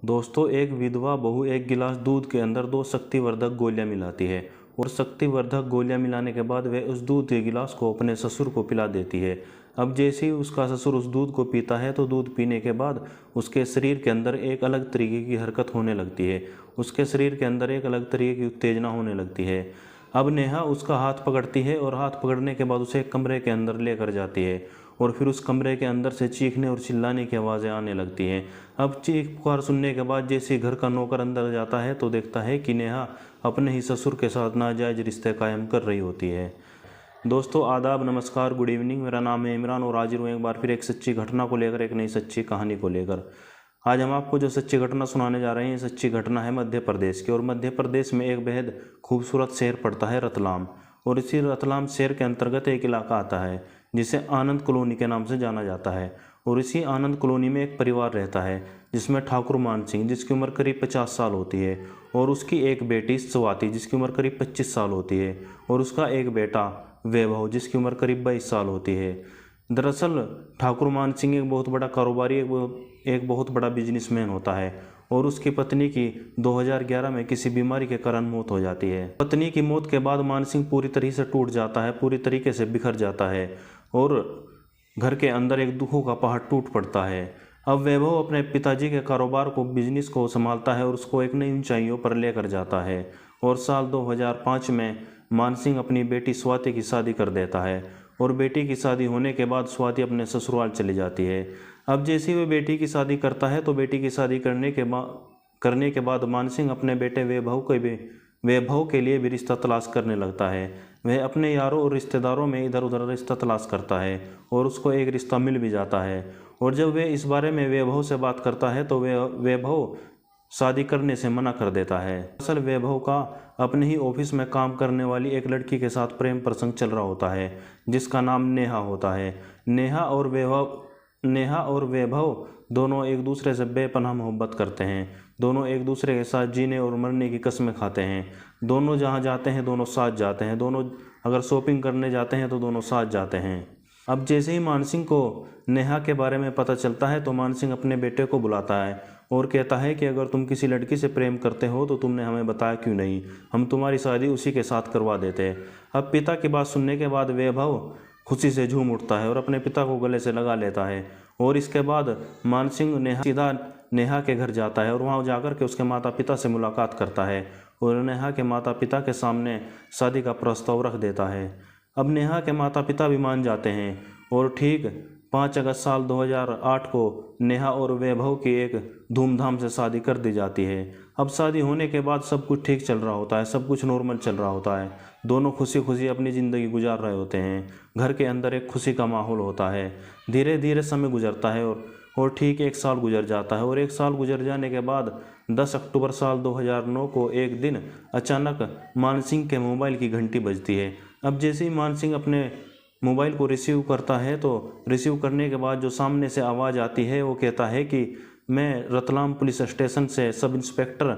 दोस्तों, एक विधवा बहू एक गिलास दूध के अंदर 2 शक्तिवर्धक गोलियां मिलाती है और शक्तिवर्धक गोलियां मिलाने के बाद वह उस दूध के गिलास को अपने ससुर को पिला देती है। अब जैसे ही उसका ससुर उस दूध को पीता है तो दूध पीने के बाद उसके शरीर के अंदर एक अलग तरीके की हरकत होने लगती है। उसके शरीर के अंदर एक अलग तरीके की उत्तेजना होने लगती है। अब नेहा उसका हाथ पकड़ती है और हाथ पकड़ने के बाद उसे एक कमरे के अंदर लेकर जाती है और फिर उस कमरे के अंदर से चीखने और चिल्लाने की आवाज़ें आने लगती हैं। अब चीख पुकार सुनने के बाद जैसे ही घर का नौकर अंदर जाता है तो देखता है कि नेहा अपने ही ससुर के साथ नाजायज़ रिश्ते कायम कर रही होती है। दोस्तों, आदाब, नमस्कार, गुड इवनिंग। मेरा नाम है इमरान और हाजिर हूँ एक बार फिर एक सच्ची घटना को लेकर, एक नई सच्ची कहानी को लेकर। आज हम आपको जो सच्ची घटना सुनाने जा रहे हैं, सच्ची घटना है मध्य प्रदेश की। और मध्य प्रदेश में एक बेहद खूबसूरत शहर पड़ता है रतलाम। और इसी रतलाम शहर के अंतर्गत एक इलाका आता है जिसे आनंद कॉलोनी के नाम से जाना जाता है। और इसी आनंद कॉलोनी में एक परिवार रहता है जिसमें ठाकुर मान सिंह, जिसकी उम्र करीब 50 साल होती है, और उसकी एक बेटी स्वाति, जिसकी उम्र करीब 25 साल होती है, और उसका एक बेटा वैभव, जिसकी उम्र करीब 22 साल होती है। दरअसल ठाकुर मान सिंह एक बहुत बड़ा कारोबारी, एक बहुत बड़ा बिजनेसमैन होता है और उसकी पत्नी की 2011 में किसी बीमारी के कारण मौत हो जाती है। पत्नी की मौत के बाद मान सिंह पूरी तरह से टूट जाता है, पूरी तरीके से बिखर जाता है और घर के अंदर एक दुखों का पहाड़ टूट पड़ता है। अब वैभव अपने पिताजी के कारोबार को, बिजनेस को संभालता है और उसको एक नई ऊंचाइयों पर लेकर जाता है। और साल 2005 में मान सिंह अपनी बेटी स्वाति की शादी कर देता है और बेटी की शादी होने के बाद स्वाति अपने ससुराल चली जाती है। अब जैसे ही वह बेटी की शादी करता है तो बेटी की शादी करने के बाद मान सिंह अपने बेटे वैभव के लिए भी रिश्ता तलाश करने लगता है। वह अपने यारों और रिश्तेदारों में इधर उधर रिश्ता तलाश करता है और उसको एक रिश्ता मिल भी जाता है। और जब वह इस बारे में वैभव से बात करता है तो वैभव शादी करने से मना कर देता है। असल वैभव का अपने ही ऑफिस में काम करने वाली एक लड़की के साथ प्रेम प्रसंग चल रहा होता है जिसका नाम नेहा होता है। नेहा और वैभव दोनों एक दूसरे से बेपनाह मोहब्बत करते हैं। दोनों एक दूसरे के साथ जीने और मरने की कस्में खाते हैं। दोनों जहाँ जाते हैं दोनों साथ जाते हैं। दोनों अगर शॉपिंग करने जाते हैं तो दोनों साथ जाते हैं। अब जैसे ही मान सिंह को नेहा के बारे में पता चलता है तो मान सिंह अपने बेटे को बुलाता है और कहता है कि अगर तुम किसी लड़की से प्रेम करते हो तो तुमने हमें बताया क्यों नहीं, हम तुम्हारी शादी उसी के साथ करवा देते हैं। अब पिता की बात सुनने के बाद वैभव खुशी से झूम उठता है और अपने पिता को गले से लगा लेता है। और इसके बाद मान सिंह सीधा नेहा के घर जाता है और वहाँ जाकर के उसके माता पिता से मुलाकात करता है और नेहा के माता पिता के सामने शादी का प्रस्ताव रख देता है। अब नेहा के माता पिता भी मान जाते हैं और ठीक 5 अगस्त साल 2008 को नेहा और वैभव की एक धूमधाम से शादी कर दी जाती है। अब शादी होने के बाद सब कुछ ठीक चल रहा होता है, सब कुछ नॉर्मल चल रहा होता है। दोनों खुशी खुशी अपनी ज़िंदगी गुजार रहे होते हैं। घर के अंदर एक खुशी का माहौल होता है। धीरे धीरे समय गुजरता है और ठीक 1 साल गुजर जाता है। और 1 साल गुजर जाने के बाद 10 अक्टूबर साल 2009 को एक दिन अचानक मान सिंह के मोबाइल की घंटी बजती है। अब जैसे ही मान सिंह अपने मोबाइल को रिसीव करता है तो रिसीव करने के बाद जो सामने से आवाज़ आती है वो कहता है कि मैं रतलाम पुलिस स्टेशन से सब इंस्पेक्टर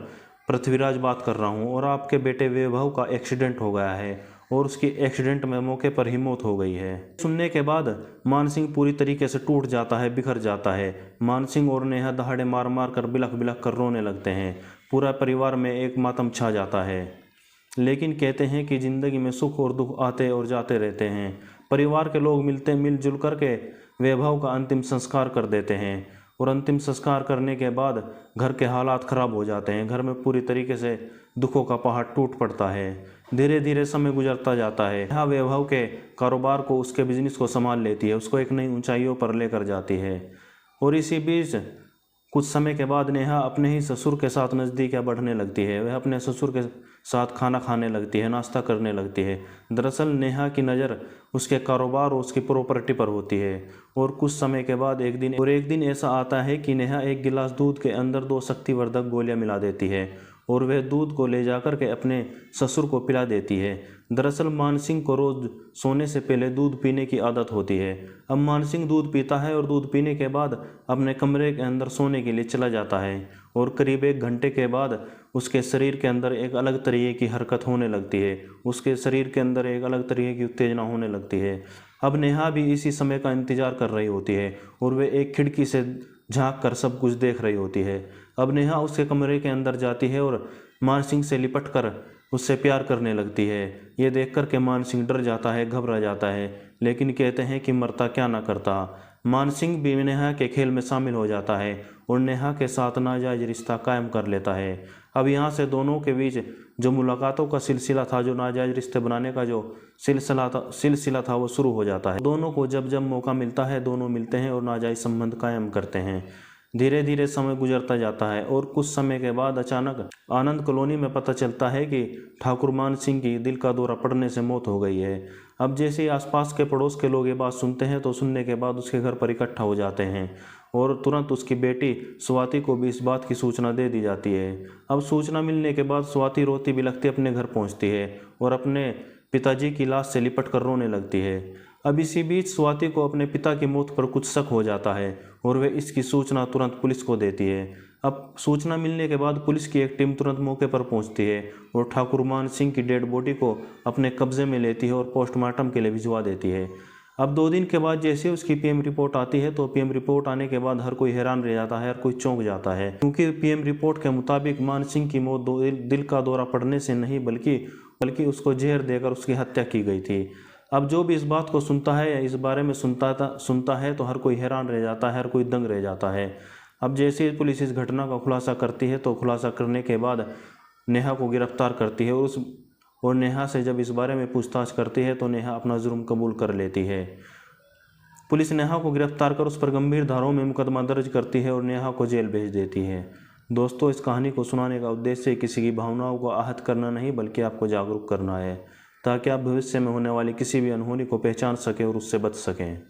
पृथ्वीराज बात कर रहा हूँ और आपके बेटे वैभव का एक्सीडेंट हो गया है और उसकी एक्सीडेंट में मौके पर ही मौत हो गई है। सुनने के बाद मान सिंह पूरी तरीके से टूट जाता है, बिखर जाता है। मान सिंह और नेहा दहाड़े मार मार कर बिलख बिलख कर रोने लगते हैं। पूरा परिवार में एक मातम छा जाता है। लेकिन कहते हैं कि ज़िंदगी में सुख और दुख आते और जाते रहते हैं। परिवार के लोग मिलजुल कर के वैभव का अंतिम संस्कार कर देते हैं और अंतिम संस्कार करने के बाद घर के हालात ख़राब हो जाते हैं। घर में पूरी तरीके से दुखों का पहाड़ टूट पड़ता है। धीरे धीरे समय गुजरता जाता है। नेहा वैभव के कारोबार को, उसके बिजनेस को संभाल लेती है, उसको एक नई ऊंचाइयों पर लेकर जाती है। और इसी बीच कुछ समय के बाद नेहा अपने ही ससुर के साथ नज़दीकियाँ बढ़ने लगती है। वह अपने ससुर के साथ खाना खाने लगती है, नाश्ता करने लगती है। दरअसल नेहा की नज़र उसके कारोबार और उसकी प्रॉपर्टी पर होती है। और कुछ समय के बाद एक दिन ऐसा आता है कि नेहा एक गिलास दूध के अंदर 2 शक्तिवर्धक गोलियां मिला देती है और वह दूध को ले जाकर के अपने ससुर को पिला देती है। दरअसल मान सिंह को रोज़ सोने से पहले दूध पीने की आदत होती है। अब मान सिंह दूध पीता है और दूध पीने के बाद अपने कमरे के अंदर सोने के लिए चला जाता है और करीब 1 घंटे के बाद उसके शरीर के अंदर एक अलग तरीके की हरकत होने लगती है। उसके शरीर के अंदर एक अलग तरीके की उत्तेजना होने लगती है। अब नेहा भी इसी समय का इंतज़ार कर रही होती है और वह एक खिड़की से झांक कर सब कुछ देख रही होती है। अब नेहा उसके कमरे के अंदर जाती है और मान सिंह से लिपट कर उससे प्यार करने लगती है। ये देख कर के मान सिंह डर जाता है, घबरा जाता है, लेकिन कहते हैं कि मरता क्या ना करता। मान सिंह भी नेहा के खेल में शामिल हो जाता है और नेहा के साथ नाजायज रिश्ता कायम कर लेता है। अब यहाँ से दोनों के बीच जो मुलाकातों का सिलसिला था, जो नाजायज रिश्ते बनाने का जो सिलसिला था वो शुरू हो जाता है। दोनों को जब जब मौका मिलता है दोनों मिलते हैं और नाजायज संबंध कायम करते हैं। धीरे धीरे समय गुजरता जाता है और कुछ समय के बाद अचानक आनंद कॉलोनी में पता चलता है कि ठाकुर मान सिंह की दिल का दौरा पड़ने से मौत हो गई है। अब जैसे ही आसपास के पड़ोस के लोग ये बात सुनते हैं तो सुनने के बाद उसके घर पर इकट्ठा हो जाते हैं और तुरंत उसकी बेटी स्वाति को भी इस बात की सूचना दे दी जाती है। अब सूचना मिलने के बाद स्वाति रोती बिलखती अपने घर पहुंचती है और अपने पिताजी की लाश से लिपट कर रोने लगती है। अब इसी बीच स्वाति को अपने पिता की मौत पर कुछ शक हो जाता है और वे इसकी सूचना तुरंत पुलिस को देती है। अब सूचना मिलने के बाद पुलिस की एक टीम तुरंत मौके पर पहुंचती है और ठाकुर मान सिंह की डेड बॉडी को अपने कब्जे में लेती है और पोस्टमार्टम के लिए भिजवा देती है। अब 2 दिन के बाद जैसे उसकी पीएम रिपोर्ट आती है तो पीएम रिपोर्ट आने के बाद हर कोई हैरान रह जाता है, हर कोई चौंक जाता है, क्योंकि पीएम रिपोर्ट के मुताबिक मान सिंह की मौत दिल का दौरा पड़ने से नहीं बल्कि उसको जहर देकर उसकी हत्या की गई थी। अब जो भी इस बात को सुनता है या इस बारे में सुनता है तो हर कोई हैरान रह जाता है, हर कोई दंग रह जाता है। अब जैसे ही पुलिस इस घटना का खुलासा करती है तो खुलासा करने के बाद नेहा को गिरफ्तार करती है और नेहा से जब इस बारे में पूछताछ करती है तो नेहा अपना जुर्म कबूल कर लेती है। पुलिस नेहा को गिरफ्तार कर उस पर गंभीर धाराओं में मुकदमा दर्ज करती है और नेहा को जेल भेज देती है। दोस्तों, इस कहानी को सुनाने का उद्देश्य किसी की भावनाओं को आहत करना नहीं बल्कि आपको जागरूक करना है, ताकि आप भविष्य में होने वाली किसी भी अनहोनी को पहचान सकें और उससे बच सकें।